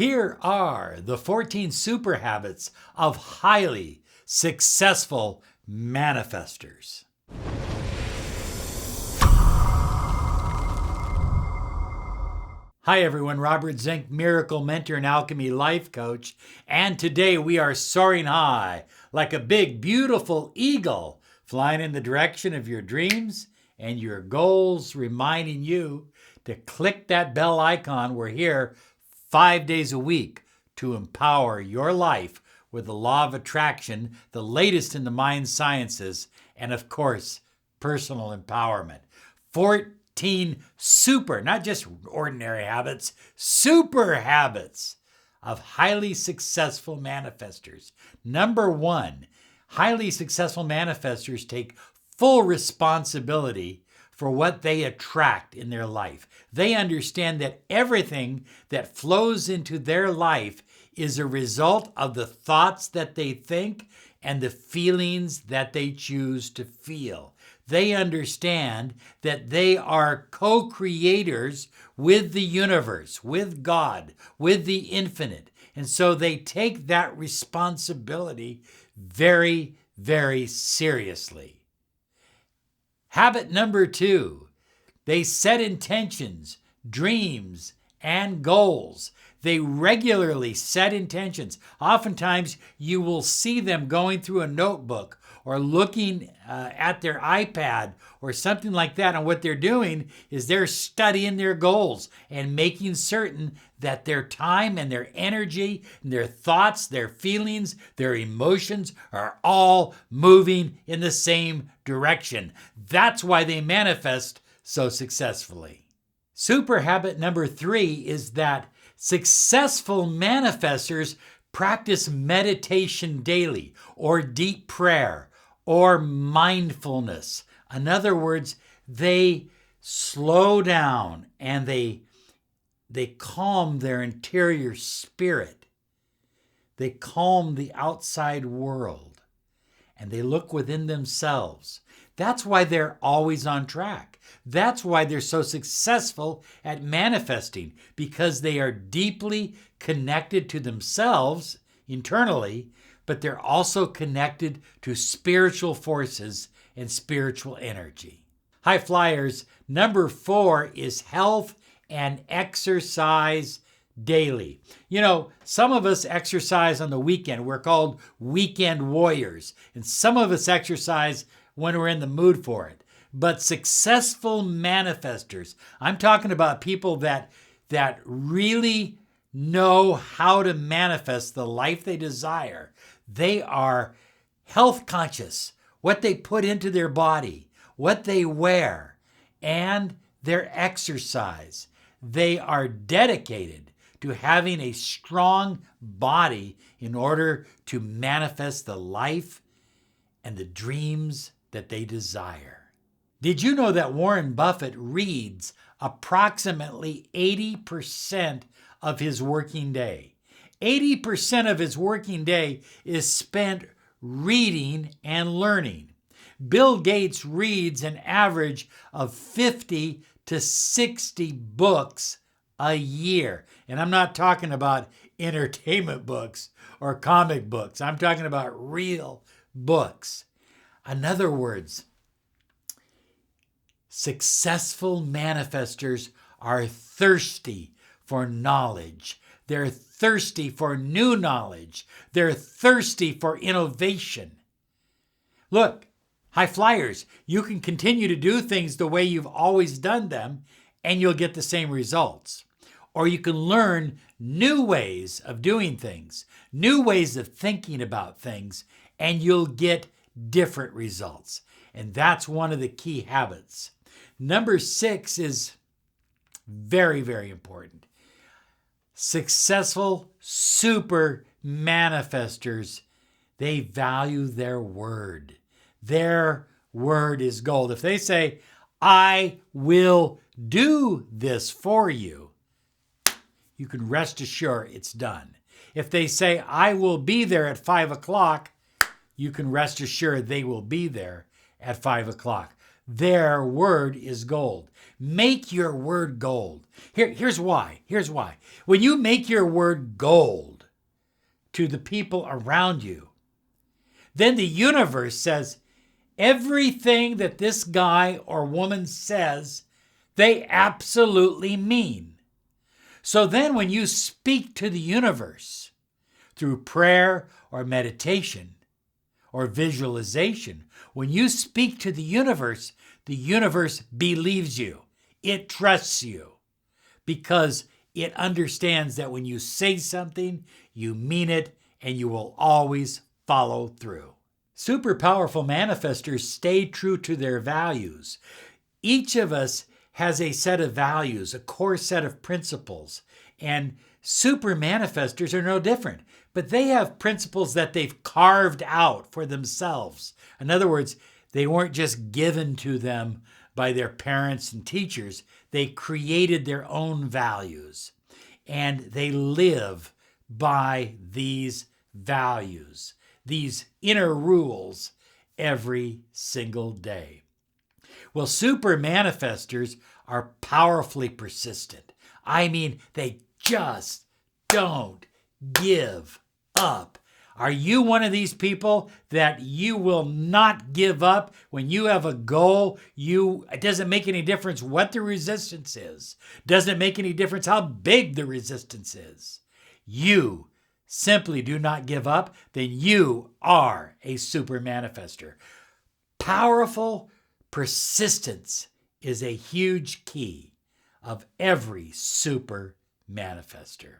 Here are the 14 super habits of highly successful manifestors. Hi everyone, Robert Zink, Miracle Mentor and Alchemy Life Coach, and today we are soaring high like a big, beautiful eagle, flying in the direction of your dreams and your goals, reminding you to click that bell icon. We're here 5 days a week to empower your life with the law of attraction, the latest in the mind sciences, and of course, personal empowerment. 14 super, not just ordinary habits, super habits of highly successful manifestors. Number 1, highly successful manifestors take full responsibility for what they attract in their life. They understand that everything that flows into their life is a result of the thoughts that they think and the feelings that they choose to feel. They understand that they are co-creators with the universe, with God, with the infinite. And so they take that responsibility very, very seriously. Habit number 2, they set intentions, dreams, and goals. They regularly set intentions. Oftentimes, you will see them going through a notebook or looking at their iPad or something like that. And what they're doing is they're studying their goals and making certain that their time and their energy and their thoughts, their feelings, their emotions are all moving in the same direction. That's why they manifest so successfully. Super habit number 3 is that successful manifestors practice meditation daily, or deep prayer, or mindfulness. In other words, they slow down and they calm their interior spirit. They calm the outside world, and they look within themselves. That's why they're always on track. That's why they're so successful at manifesting, because they are deeply connected to themselves internally, but they're also connected to spiritual forces and spiritual energy. High flyers, number 4 is health and exercise daily. You know, some of us exercise on the weekend. We're called weekend warriors. And some of us exercise when we're in the mood for it. But successful manifestors, I'm talking about people that really know how to manifest the life they desire. They are health conscious, what they put into their body, what they wear, and their exercise. They are dedicated to having a strong body in order to manifest the life and the dreams that they desire. Did you know that Warren Buffett reads approximately 80% of his working day? 80% of his working day is spent reading and learning. Bill Gates reads an average of 50 to 60 books a year. And I'm not talking about entertainment books or comic books. I'm talking about real books. In other words, successful manifestors are thirsty for knowledge. They're thirsty for new knowledge. They're thirsty for innovation. Look, high flyers, you can continue to do things the way you've always done them, and you'll get the same results. Or you can learn new ways of doing things, new ways of thinking about things, and you'll get different results. And that's one of the key habits. Number 6 is very, very important. Successful super manifestors, they value their word. Their word is gold. If they say, I will do this for you, you can rest assured it's done. If they say, I will be there at 5 o'clock, you can rest assured they will be there at 5 o'clock. their word is gold. Make your word gold. Here's why. Here's why. When you make your word gold to the people around you, then the universe says everything that this guy or woman says, they absolutely mean. So then when you speak to the universe through prayer or meditation or visualization, when you speak to the universe believes you. It trusts you because it understands that when you say something, you mean it and you will always follow through. Super powerful manifestors stay true to their values. Each of us has a set of values, a core set of principles, and super manifestors are no different, but they have principles that they've carved out for themselves. In other words, they weren't just given to them by their parents and teachers. They created their own values, and they live by these values, these inner rules every single day. Well, super manifestors are powerfully persistent. I mean, they just don't give up. Are you one of these people that you will not give up when you have a goal? It doesn't make any difference what the resistance is. Doesn't make any difference how big the resistance is. You simply do not give up, then you are a super manifestor. Powerful persistence is a huge key of every super manifestor.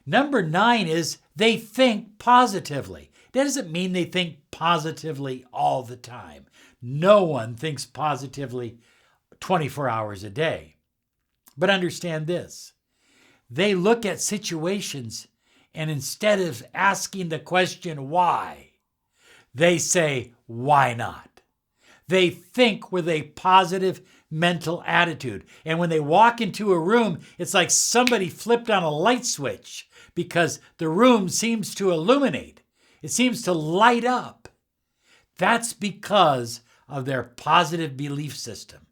Number 9 is they think positively. That doesn't mean they think positively all the time. No one thinks positively 24 hours a day. But understand this. They look at situations and instead of asking the question why, they say, why not? They think with a positive mental attitude. And when they walk into a room, it's like somebody flipped on a light switch because the room seems to illuminate. It seems to light up. That's because of their positive belief system.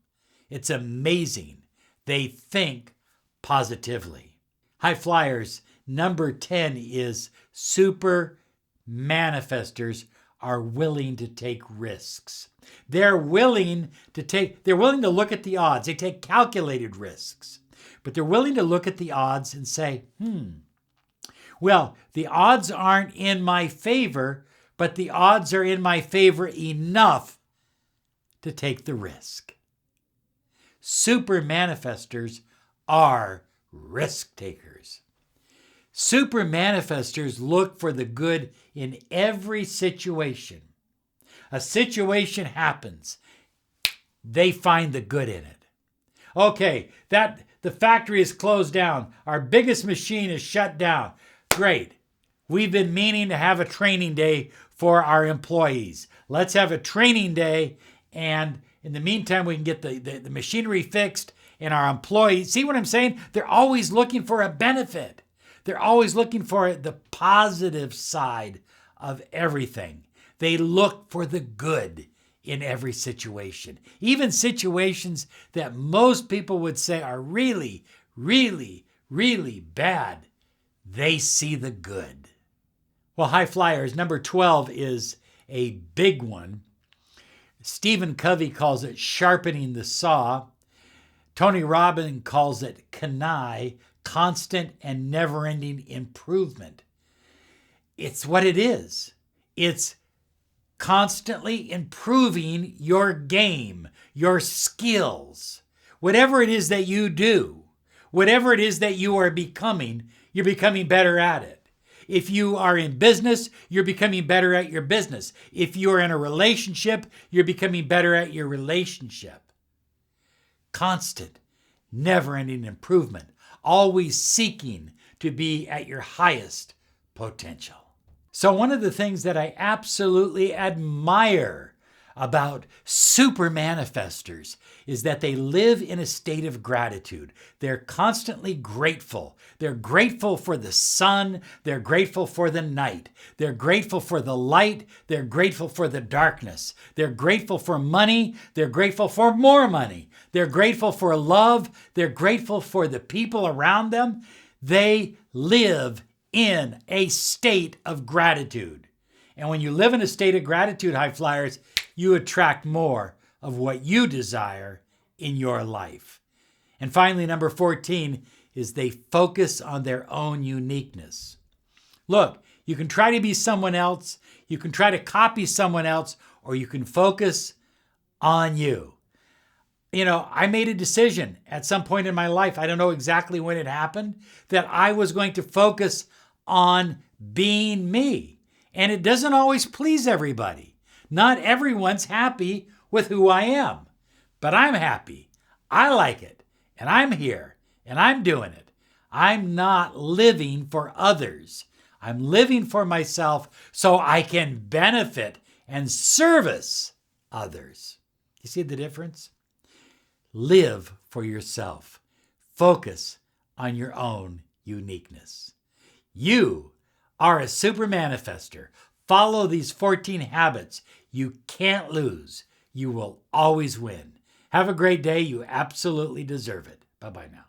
It's amazing. They think positively. High flyers, number 10 is super manifestors are willing to take risks. They're willing to look at the odds. They take calculated risks, but they're willing to look at the odds and say, well, the odds aren't in my favor, but the odds are in my favor enough to take the risk. Super manifestors are risk takers. Super manifestors look for the good in every situation. A situation happens. They find the good in it. Okay, the factory is closed down. Our biggest machine is shut down. Great. We've been meaning to have a training day for our employees. Let's have a training day, and in the meantime, we can get the machinery fixed and our employees. See what I'm saying? They're always looking for a benefit. They're always looking for the positive side of everything. They look for the good in every situation. Even situations that most people would say are really, really, really bad. They see the good. Well, high flyers, number 12 is a big one. Stephen Covey calls it sharpening the saw. Tony Robbins calls it CANI, constant and never-ending improvement. It's what it is. It's constantly improving your game, your skills. Whatever it is that you do, whatever it is that you are becoming, you're becoming better at it. If you are in business, you're becoming better at your business. If you're in a relationship, you're becoming better at your relationship. Constant, never-ending improvement. Always seeking to be at your highest potential. So one of the things that I absolutely admire about super manifestors is that they live in a state of gratitude. They're constantly grateful. They're grateful for the sun. They're grateful for the night. They're grateful for the light. They're grateful for the darkness. They're grateful for money. They're grateful for more money. They're grateful for love. They're grateful for the people around them. They live in a state of gratitude. And when you live in a state of gratitude, high flyers, you attract more of what you desire in your life. And finally, number 14 is they focus on their own uniqueness. Look, you can try to be someone else, you can try to copy someone else, or you can focus on you. You know, I made a decision at some point in my life, I don't know exactly when it happened, that I was going to focus on being me. And it doesn't always please everybody. Not everyone's happy with who I am, but I'm happy. I like it, and I'm here, and I'm doing it. I'm not living for others. I'm living for myself so I can benefit and service others. You see the difference? Live for yourself. Focus on your own uniqueness. You are a super manifester. Follow these 14 habits. You can't lose. You will always win. Have a great day. You absolutely deserve it. Bye-bye now.